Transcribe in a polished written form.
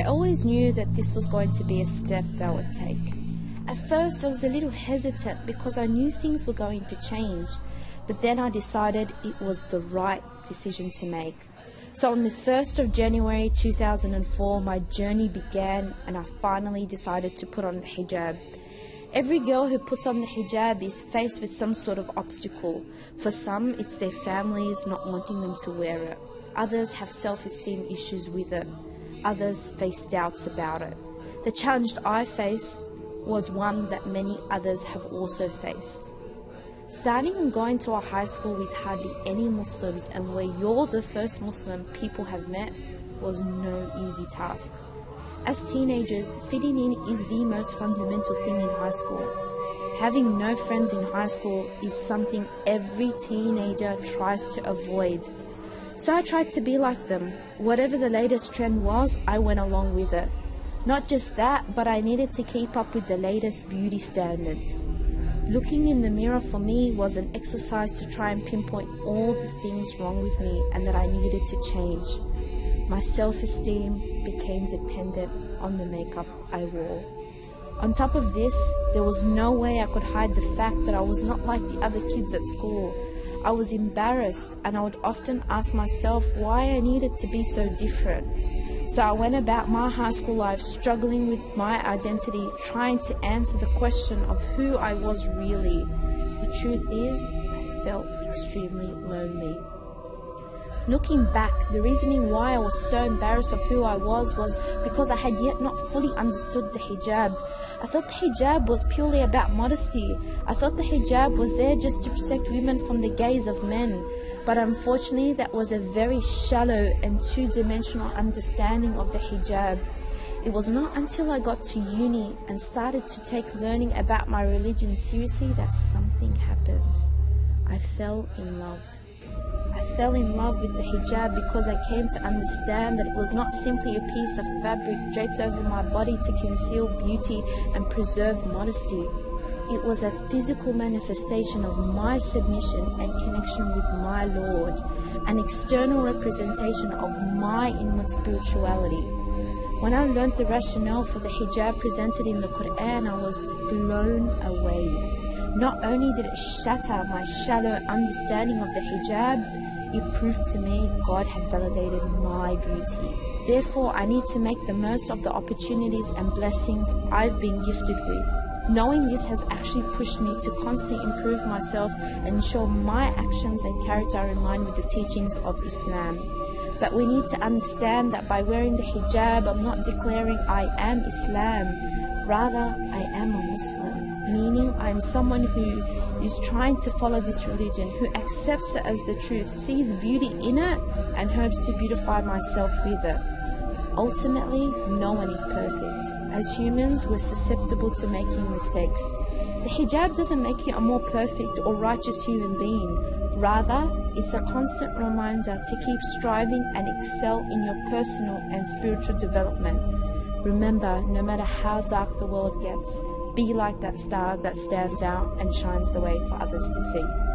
I always knew that this was going to be a step that I would take. At first I was a little hesitant because I knew things were going to change, but then I decided it was the right decision to make. So on the 1st of January 2004, my journey began and I finally decided to put on the hijab. Every girl who puts on the hijab is faced with some sort of obstacle. For some, it's their families not wanting them to wear it. Others have self-esteem issues with it. Others face doubts about it. The challenge I faced was one that many others have also faced. Starting and going to a high school with hardly any Muslims and where you're the first Muslim people have met was no easy task. As teenagers, fitting in is the most fundamental thing in high school. Having no friends in high school is something every teenager tries to avoid. So I tried to be like them. Whatever the latest trend was, I went along with it. Not just that, but I needed to keep up with the latest beauty standards. Looking in the mirror for me was an exercise to try and pinpoint all the things wrong with me and that I needed to change. My self-esteem became dependent on the makeup I wore. On top of this, there was no way I could hide the fact that I was not like the other kids at school. I was embarrassed and I would often ask myself why I needed to be so different. So I went about my high school life struggling with my identity, trying to answer the question of who I was really. The truth is, I felt extremely lonely. Looking back, the reasoning why I was so embarrassed of who I was because I had yet not fully understood the hijab. I thought the hijab was purely about modesty. I thought the hijab was there just to protect women from the gaze of men. But unfortunately, that was a very shallow and two-dimensional understanding of the hijab. It was not until I got to uni and started to take learning about my religion seriously that something happened. I fell in love. I fell in love with the hijab because I came to understand that it was not simply a piece of fabric draped over my body to conceal beauty and preserve modesty. It was a physical manifestation of my submission and connection with my Lord, an external representation of my inward spirituality. When I learnt the rationale for the hijab presented in the Quran, I was blown away. Not only did it shatter my shallow understanding of the hijab, it proved to me God had validated my beauty. Therefore, I need to make the most of the opportunities and blessings I've been gifted with. Knowing this has actually pushed me to constantly improve myself and ensure my actions and character are in line with the teachings of Islam. But we need to understand that by wearing the hijab, I'm not declaring I am Islam. Rather, I am a Muslim, meaning I am someone who is trying to follow this religion, who accepts it as the truth, sees beauty in it, and hopes to beautify myself with it. Ultimately, no one is perfect. As humans, we're susceptible to making mistakes. The hijab doesn't make you a more perfect or righteous human being. Rather, it's a constant reminder to keep striving and excel in your personal and spiritual development. Remember, no matter how dark the world gets, be like that star that stands out and shines the way for others to see.